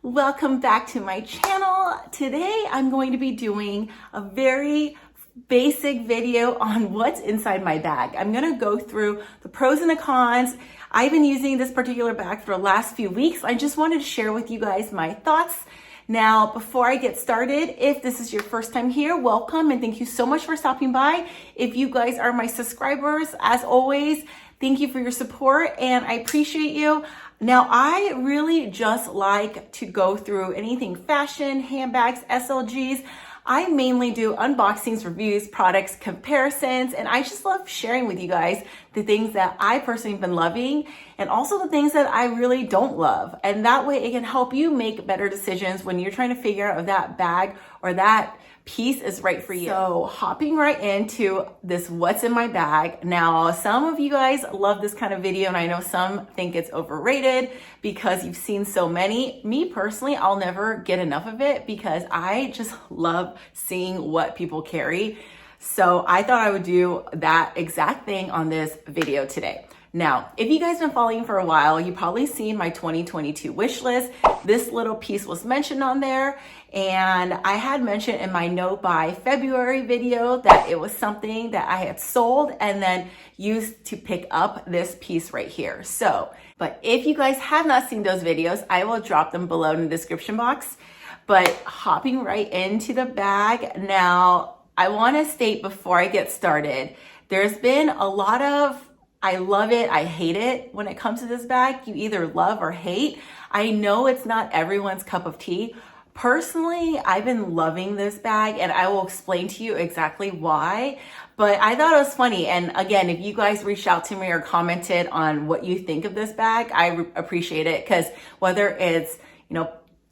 Welcome back to my channel. Today I'm going to be doing a very basic video on what's inside my bag. I'm gonna go through the pros and the cons. I've been using this particular bag for the last few weeks. I just wanted to share with you guys my thoughts. Now, before I get started, if this is your first time here, welcome and thank you so much for stopping by. If you guys are my subscribers, as always, thank you for your support and I appreciate you. Now, I really just like to go through anything fashion, handbags, SLGs. I mainly do unboxings, reviews, products, comparisons, and I just love sharing with you guys the things that I personally have been loving and also the things that I really don't love. And that way it can help you make better decisions when you're trying to figure out if that bag or that piece is right for you. So hopping right into this what's in my bag. Now, some of you guys love this kind of video and I know some think it's overrated because you've seen so many. Me personally, I'll never get enough of it because I just love seeing what people carry. So I thought I would do that exact thing on this video today. Now, if you guys have been following for a while, you've probably seen my 2022 wish list. This little piece was mentioned on there. And I had mentioned in my note by February video that it was something that I had sold and then used to pick up this piece right here. So, but if you guys have not seen those videos, I will drop them below in the description box. But hopping right into the bag. Now, I want to state before I get started, there's been a lot of I love it, I hate it when it comes to this bag. You either love or hate. I know it's not everyone's cup of tea. Personally, I've been loving this bag and I will explain to you exactly why, but I thought it was funny. And again, if you guys reached out to me or commented on what you think of this bag, I appreciate it because whether it's,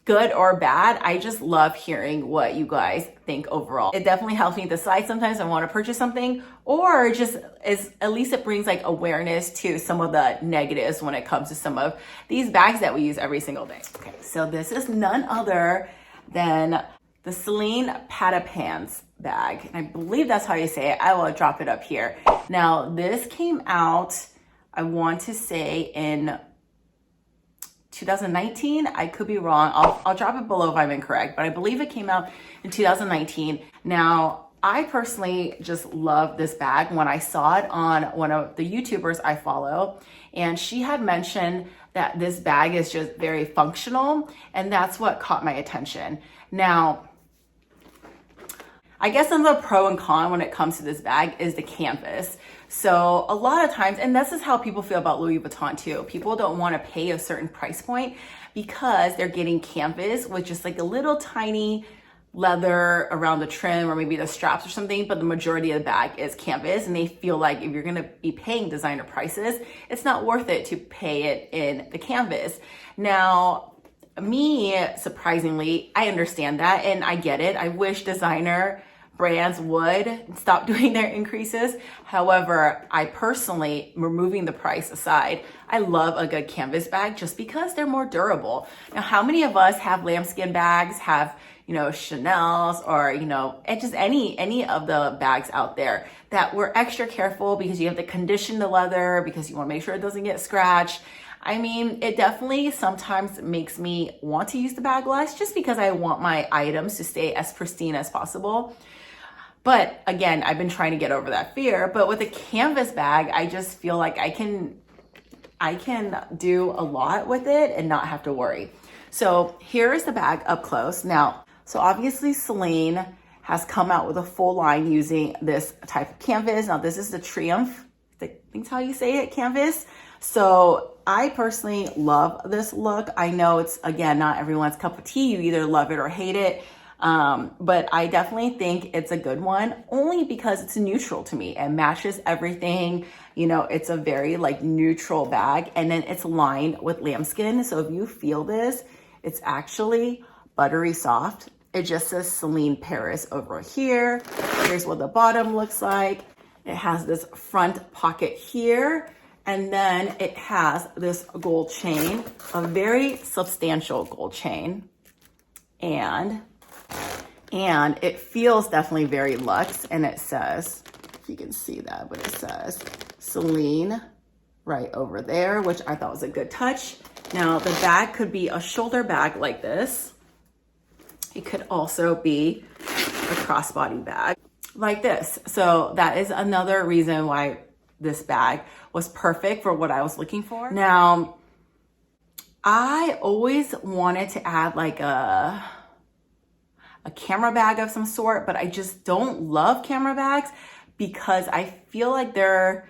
good or bad, I just love hearing what you guys think overall. It definitely helps me decide sometimes I want to purchase something or just at least it brings like awareness to some of the negatives when it comes to some of these bags that we use every single day. Okay, so this is none other than the Celine Patapans bag. And I believe that's how you say it. I will drop it up here. Now this came out, I want to say in 2019, I could be wrong. I'll drop it below if I'm incorrect, but I believe it came out in 2019. Now, I personally just love this bag when I saw it on one of the YouTubers I follow, and she had mentioned that this bag is just very functional, and that's what caught my attention. Now, I guess another pro and con when it comes to this bag is the canvas. So a lot of times, and this is how people feel about Louis Vuitton too. People don't want to pay a certain price point because they're getting canvas with just like a little tiny leather around the trim or maybe the straps or something, but the majority of the bag is canvas and they feel like if you're going to be paying designer prices, it's not worth it to pay it in the canvas. Now, me, surprisingly, I understand that and I get it. I wish designer brands would stop doing their increases. However, I personally, removing the price aside, I love a good canvas bag just because they're more durable. Now, how many of us have lambskin bags, have, Chanel's or, and just any of the bags out there that we're extra careful because you have to condition the leather because you want to make sure it doesn't get scratched. I mean, it definitely sometimes makes me want to use the bag less just because I want my items to stay as pristine as possible. But again, I've been trying to get over that fear. But with a canvas bag, I just feel like I can do a lot with it and not have to worry. So here is the bag up close. Now, so obviously Celine has come out with a full line using this type of canvas. Now this is the Triomphe, I think that's how you say it, canvas. So I personally love this look. I know it's, again, not everyone's cup of tea. You either love it or hate it. But I definitely think it's a good one only because it's neutral to me. It matches everything. It's a very neutral bag and then it's lined with lambskin. So if you feel this, it's actually buttery soft. It just says Celine Paris over here. Here's what the bottom looks like. It has this front pocket here. And then it has this gold chain, a very substantial gold chain. And it feels definitely very luxe. And it says, if you can see that, but it says Celine right over there, which I thought was a good touch. Now the bag could be a shoulder bag like this. It could also be a crossbody bag like this. So that is another reason why this bag was perfect for what I was looking for. Now, I always wanted to add like a camera bag of some sort, but I just don't love camera bags because I feel like they're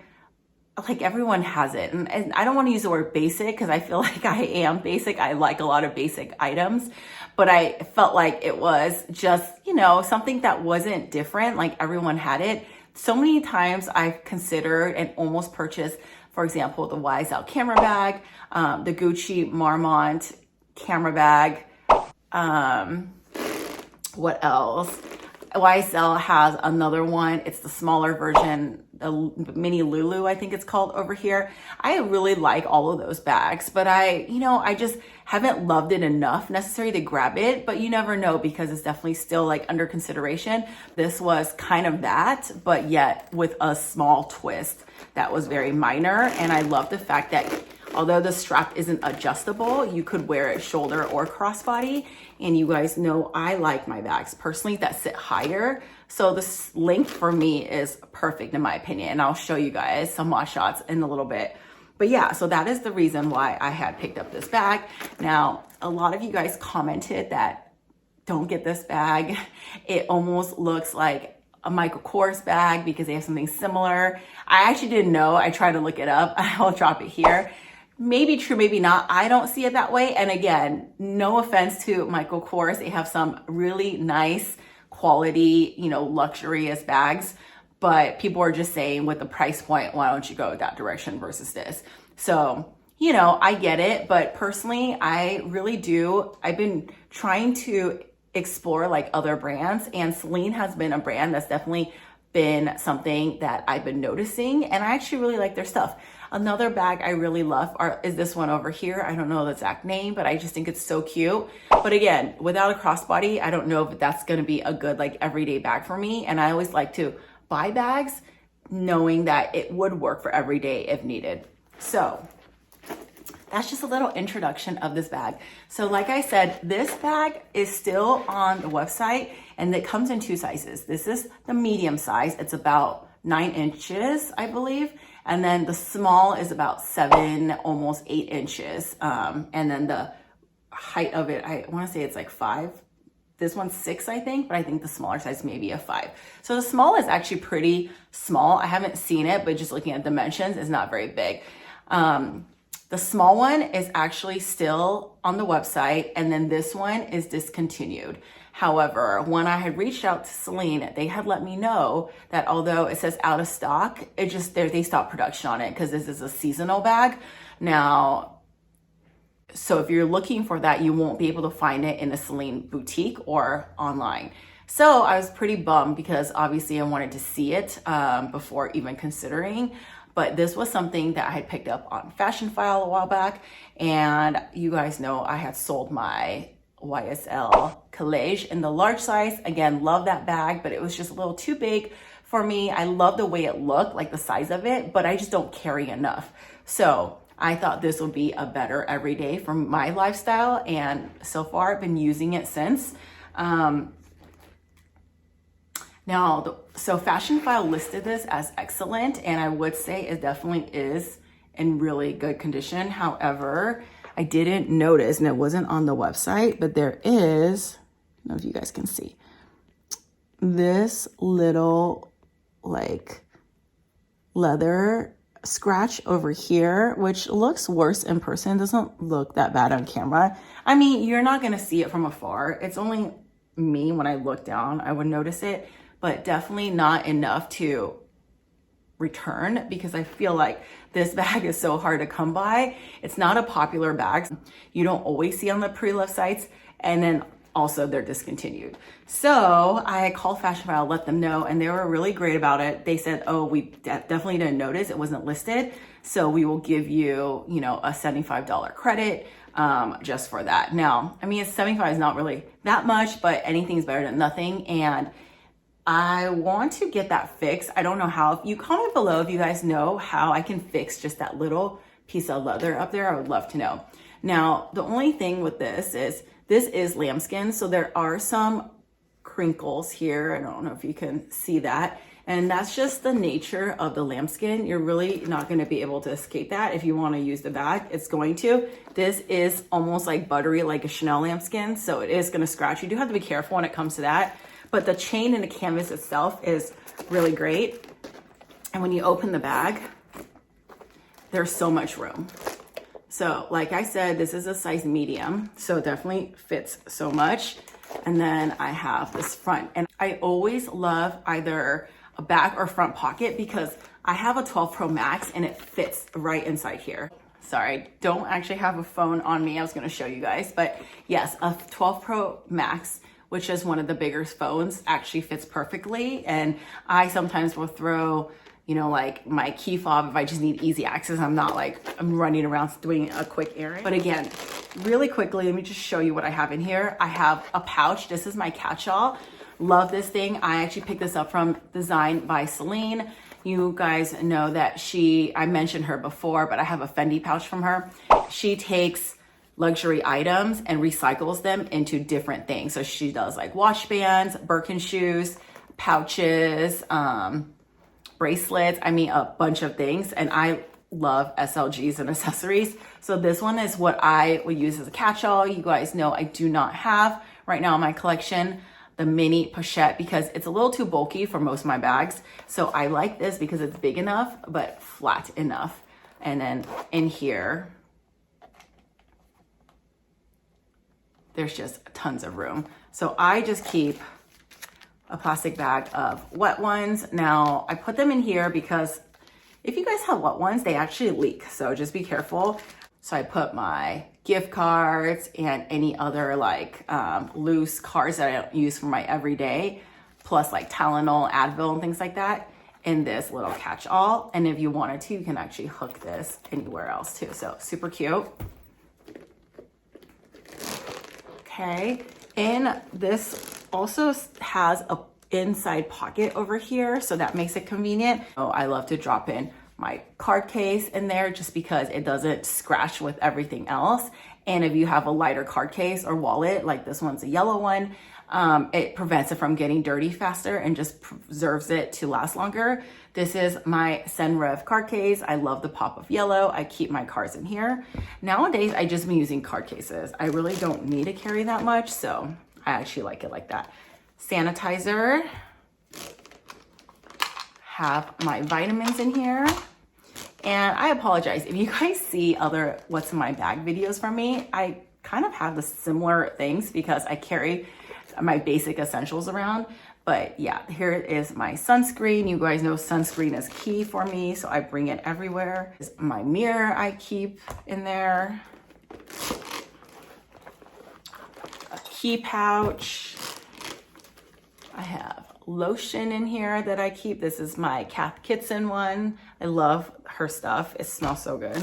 like everyone has it. And I don't want to use the word basic because I feel like I am basic. I like a lot of basic items, but I felt like it was just, you know, something that wasn't different. Like everyone had it. So many times I've considered and almost purchased, for example, the YSL camera bag, the Gucci Marmont camera bag. What else? YSL has another one. It's the smaller version, the mini Lulu, I think it's called over here. I really like all of those bags, but I just haven't loved it enough necessarily to grab it, but you never know because it's definitely still like under consideration. This was kind of that, but yet with a small twist that was very minor. And I love the fact that although the strap isn't adjustable, you could wear it shoulder or crossbody. And you guys know I like my bags personally that sit higher. So this length for me is perfect in my opinion. And I'll show you guys some wash shots in a little bit. But yeah, so that is the reason why I had picked up this bag. Now, a lot of you guys commented that don't get this bag. It almost looks like a Michael Kors bag because they have something similar. I actually didn't know. I tried to look it up. I'll drop it here. Maybe true, maybe not. I don't see it that way. And again, no offense to Michael Kors. They have some really nice quality, you know, luxurious bags, but people are just saying with the price point, why don't you go that direction versus this? So, you know, I get it, but personally, I really do. I've been trying to explore like other brands, and Celine has been a brand that's definitely been something that I've been noticing, and I actually really like their stuff. Another bag I really love is this one over here. I don't know the exact name, but I just think it's so cute. But again, without a crossbody, I don't know if that's gonna be a good like everyday bag for me. And I always like to buy bags knowing that it would work for every day if needed. So that's just a little introduction of this bag. So like I said, this bag is still on the website and it comes in 2 sizes. This is the medium size. It's about 9 inches, I believe. And then the small is about 7, almost 8 inches. And then the height of it, I wanna say it's like 5. This one's 6, I think, but I think the smaller size may be a 5. So the small is actually pretty small. I haven't seen it, but just looking at dimensions, it's not very big. The small one is actually still on the website, and then this one is discontinued. However, when I had reached out to Celine, they had let me know that although it says out of stock, they stopped production on it because this is a seasonal bag. Now, so if you're looking for that, you won't be able to find it in a Celine boutique or online. So I was pretty bummed because obviously I wanted to see it before even considering. But this was something that I had picked up on Fashion File a while back. And you guys know I had sold my YSL Collage in the large size. Again, love that bag, but it was just a little too big for me. I love the way it looked, like the size of it, but I just don't carry enough. So I thought this would be a better everyday for my lifestyle. And so far I've been using it since. So Fashion File listed this as excellent, and I would say it definitely is in really good condition. However, I didn't notice, and it wasn't on the website, but there is, I don't know if you guys can see, this little like leather scratch over here, which looks worse in person. Doesn't look that bad on camera. I mean, you're not gonna see it from afar. It's only me, when I look down, I would notice it, but definitely not enough to return because I feel like this bag is so hard to come by. It's not a popular bag. You don't always see on the pre-loved sites, and then also they're discontinued. So I called Fashion File, let them know, and they were really great about it. They said, oh, we definitely didn't notice it wasn't listed, so we will give you, you know, a $75 credit just for that. Now, I mean, $75 is not really that much, but anything's better than nothing, and I want to get that fixed. I don't know how. If you comment below if you guys know how I can fix just that little piece of leather up there, I would love to know. Now, the only thing with this is lambskin, so there are some crinkles here. I don't know if you can see that. And that's just the nature of the lambskin. You're really not gonna be able to escape that. If you wanna use the bag, it's going to. This is almost like buttery, like a Chanel lambskin, so it is gonna scratch. You do have to be careful when it comes to that. But the chain and the canvas itself is really great. And when you open the bag, there's so much room. So like I said, this is a size medium, so it definitely fits so much. And then I have this front, and I always love either a back or front pocket because I have a 12 Pro Max and it fits right inside here. Sorry, I don't actually have a phone on me. I was gonna show you guys, but yes, a 12 Pro Max, which is one of the bigger phones, actually fits perfectly. And I sometimes will throw, you know, like my key fob if I just need easy access. I'm not like, I'm running around doing a quick errand. But again, really quickly, let me just show you what I have in here. I have a pouch. This is my catch-all. Love this thing. I actually picked this up from Designed by Celine. You guys know that I mentioned her before, but I have a Fendi pouch from her. She takes luxury items and recycles them into different things. So she does like watch bands, Birkin shoes, pouches, bracelets, I mean a bunch of things. And I love SLGs and accessories. So this one is what I would use as a catch-all. You guys know I do not have right now in my collection the mini pochette because it's a little too bulky for most of my bags. So I like this because it's big enough, but flat enough. And then in here, there's just tons of room. So I just keep a plastic bag of wet ones. Now I put them in here because if you guys have wet ones, they actually leak. So just be careful. So I put my gift cards and any other like loose cards that I don't use for my everyday, plus like Tylenol, Advil, and things like that in this little catch-all. And if you wanted to, you can actually hook this anywhere else too. So super cute. Okay, and this also has a inside pocket over here, so that makes it convenient. Oh, I love to drop in my card case in there just because it doesn't scratch with everything else. And if you have a lighter card case or wallet, like this one's a yellow one, it prevents it from getting dirty faster and just preserves it to last longer. This is my Sunroof Car Case. I love the pop of yellow. I keep my cards in here. Nowadays, I just been using card cases. I really don't need to carry that much, so I actually like it like that. Sanitizer. Have my vitamins in here. And I apologize if you guys see other what's in my bag videos from me. I kind of have the similar things because I carry my basic essentials around. But yeah, here is my sunscreen. You guys know sunscreen is key for me, so I bring it everywhere. This is my mirror I keep in there. A key pouch. I have lotion in here that I keep. This is my Kath Kitson one. I love her stuff. It smells so good.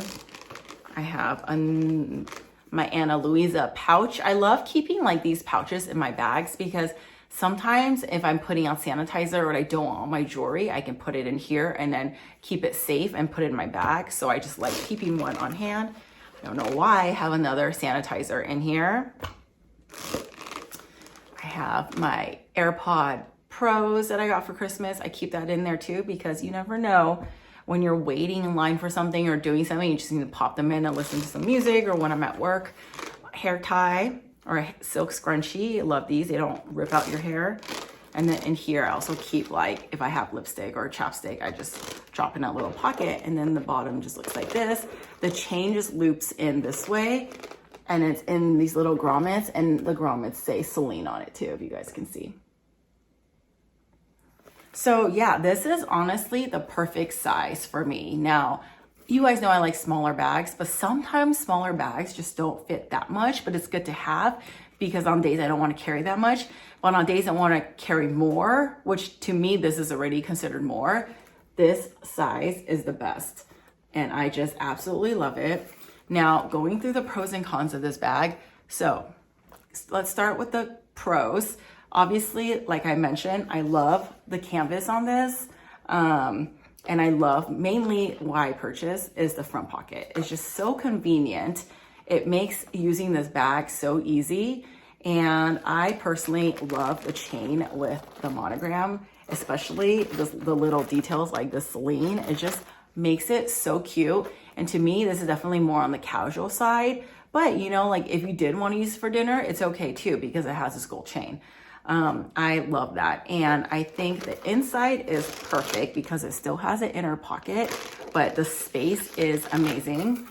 I have my Louisa pouch. I love keeping like these pouches in my bags because sometimes if I'm putting on sanitizer or I don't want my jewelry, I can put it in here and then keep it safe and put it in my bag. So I just like keeping one on hand. I don't know why I have another sanitizer in here. I have my AirPod Pros that I got for Christmas. I keep that in there too because you never know when you're waiting in line for something or doing something, you just need to pop them in and listen to some music, or when I'm at work. Hair tie or a silk scrunchie. I love these. They don't rip out your hair. And then in here, I also keep like, if I have lipstick or chapstick, I just drop in that little pocket, and then the bottom just looks like this. The chain just loops in this way, and it's in these little grommets, and the grommets say Celine on it too, if you guys can see. So yeah, this is honestly the perfect size for me. Now, you guys know I like smaller bags, but sometimes smaller bags just don't fit that much, but it's good to have because on days I don't want to carry that much, but on days I want to carry more, which to me, this is already considered more. This size is the best, and I just absolutely love it. Now, going through the pros and cons of this bag. So let's start with the pros. Obviously, like I mentioned, I love the canvas on this. And I love, mainly why I purchase is the front pocket. It's just so convenient. It makes using this bag so easy. And I personally love the chain with the monogram, especially the little details like the Celine. It just makes it so cute. And to me, this is definitely more on the casual side. But you know, like if you did want to use it for dinner, it's okay too, because it has this gold chain. I love that. And I think the inside is perfect because it still has an inner pocket, but the space is amazing.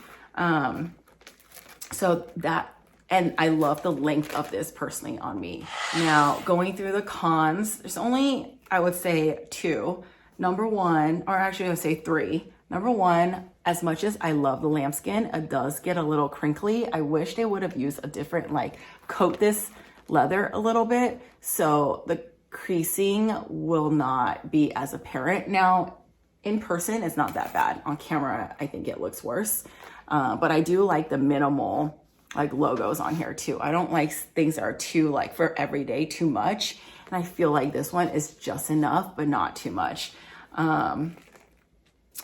So that, and I love the length of this personally on me. Now, going through the cons, there's only, I would say, two. Number one, or actually I would say three. Number one, as much as I love the lambskin, it does get a little crinkly. I wish they would have used a different, like, coat this leather a little bit so the creasing will not be as apparent. Now, in person, it's not that bad. On camera, I think it looks worse. But I do like the minimal, like, logos on here too. I don't like things that are too, like, for everyday too much. And I feel like this one is just enough, but not too much. And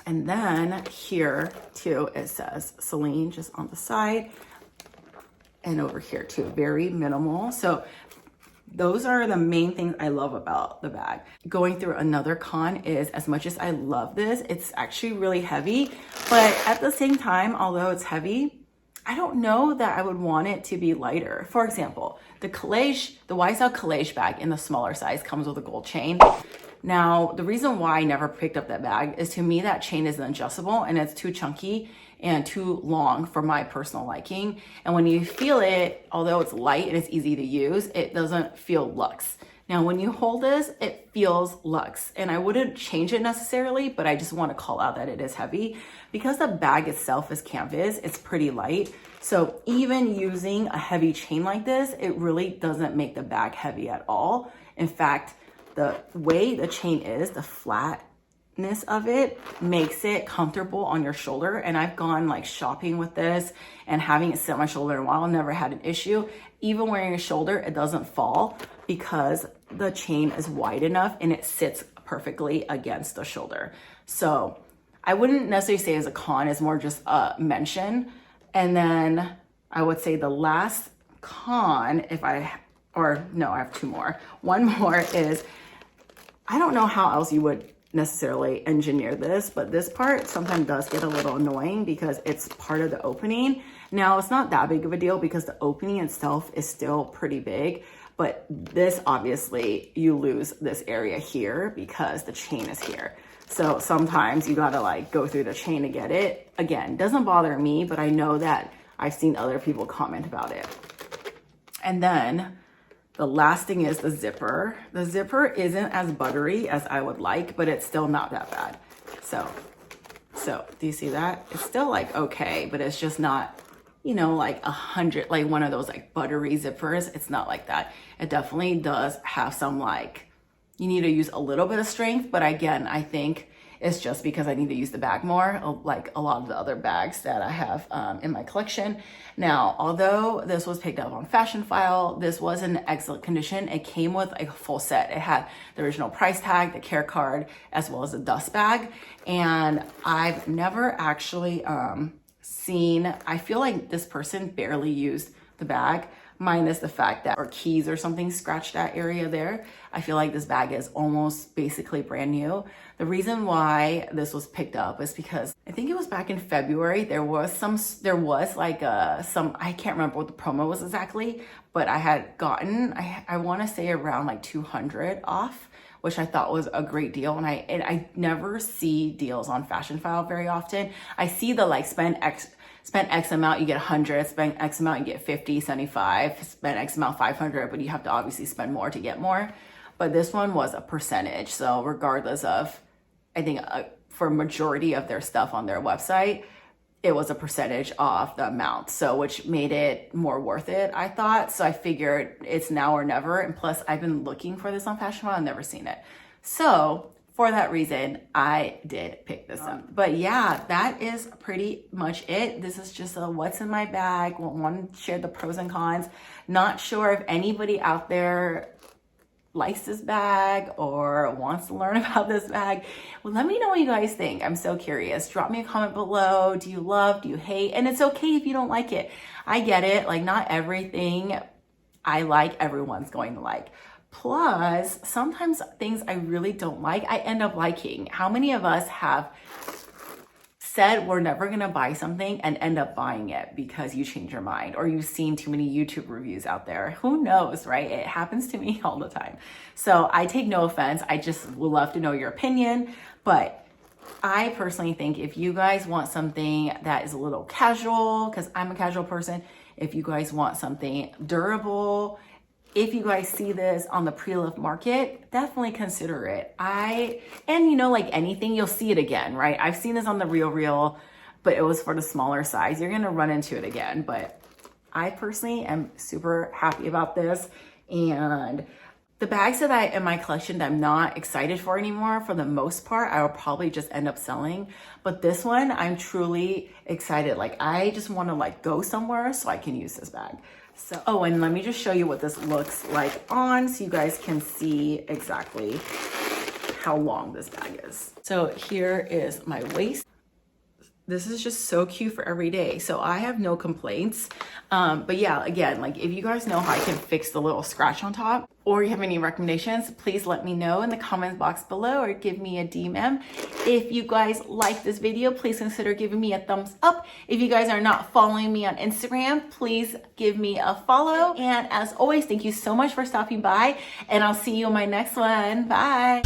then here too, it says Celine just on the side and over here too, very minimal. So those are the main things I love about the bag. Going through another con is, as much as I love this, it's actually really heavy, but at the same time, although it's heavy, I don't know that I would want it to be lighter. For example, the YSL Collage bag in the smaller size comes with a gold chain. Now, the reason why I never picked up that bag is, to me, that chain is adjustable and it's too chunky and too long for my personal liking. And when you feel it, although it's light and it's easy to use, it doesn't feel luxe. Now, when you hold this, it feels luxe, and I wouldn't change it necessarily, but I just want to call out that it is heavy. Because the bag itself is canvas, it's pretty light. So even using a heavy chain like this, it really doesn't make the bag heavy at all. In fact, the way the chain is, the flatness of it makes it comfortable on your shoulder. And I've gone like shopping with this and having it sit on my shoulder in a while, never had an issue. Even wearing a shoulder, it doesn't fall because the chain is wide enough and it sits perfectly against the shoulder. So I wouldn't necessarily say as a con, it's more just a mention. And then I would say the last con, I have two more. One more is, I don't know how else you would necessarily engineer this, but this part sometimes does get a little annoying because it's part of the opening. Now, it's not that big of a deal because the opening itself is still pretty big, but this, obviously, you lose this area here because the chain is here. So sometimes you gotta like go through the chain to get it. Again, doesn't bother me, but I know that I've seen other people comment about it. And then the last thing is the zipper. The zipper isn't as buttery as I would like, but it's still not that bad. So do you see that? It's still like okay, but it's just not, you know, like 100, like one of those like buttery zippers. It's not like that. It definitely does have some, like, you need to use a little bit of strength, but again, I think it's just because I need to use the bag more, like a lot of the other bags that I have in my collection. Now, although this was picked up on Fashion File, this was in excellent condition. It came with a full set. It had the original price tag, the care card, as well as a dust bag. And I've never actually seen, I feel like this person barely used the bag, minus the fact that our keys or something scratched that area there. I feel like this bag is almost basically brand new. The reason why this was picked up is because I think it was back in February. There was like some, I can't remember what the promo was exactly, but I had gotten, I want to say around like 200 off, which I thought was a great deal. And I never see deals on Fashion File very often. I see the like spend X amount, you get 100, spend X amount, you get 50, 75, spend X amount, 500, but you have to obviously spend more to get more. But this one was a percentage. So regardless of, I think for majority of their stuff on their website, it was a percentage off the amount. So which made it more worth it, I thought. So I figured it's now or never. And plus I've been looking for this on Fashion File, I've never seen it. So for that reason, I did pick this up. But yeah, that is pretty much it. This is just a what's in my bag. Want to share the pros and cons. Not sure if anybody out there likes this bag or wants to learn about this bag. Well, let me know what you guys think. I'm so curious. Drop me a comment below. Do you love, do you hate? And it's okay if you don't like it. I get it. Like, not everything I like, everyone's going to like. Plus, sometimes things I really don't like, I end up liking. How many of us have said we're never gonna buy something and end up buying it because you change your mind or you've seen too many YouTube reviews out there? Who knows, right? It happens to me all the time. So I take no offense. I just would love to know your opinion. But I personally think if you guys want something that is a little casual, because I'm a casual person, if you guys want something durable, if you guys see this on the pre-loved market, definitely consider it. And you know, like anything, you'll see it again, right? I've seen this on the Real, but it was for the smaller size. You're gonna run into it again, but I personally am super happy about this. And the bags that I in my collection that I'm not excited for anymore, for the most part, I will probably just end up selling. But this one, I'm truly excited. Like, I just wanna like go somewhere so I can use this bag. So, oh, and let me just show you what this looks like on so you guys can see exactly how long this bag is. So here is my waist. This is just so cute for every day. So I have no complaints. But yeah, again, like if you guys know how I can fix the little scratch on top or you have any recommendations, please let me know in the comments box below or give me a DM. If you guys like this video, please consider giving me a thumbs up. If you guys are not following me on Instagram, please give me a follow. And as always, thank you so much for stopping by and I'll see you in my next one. Bye.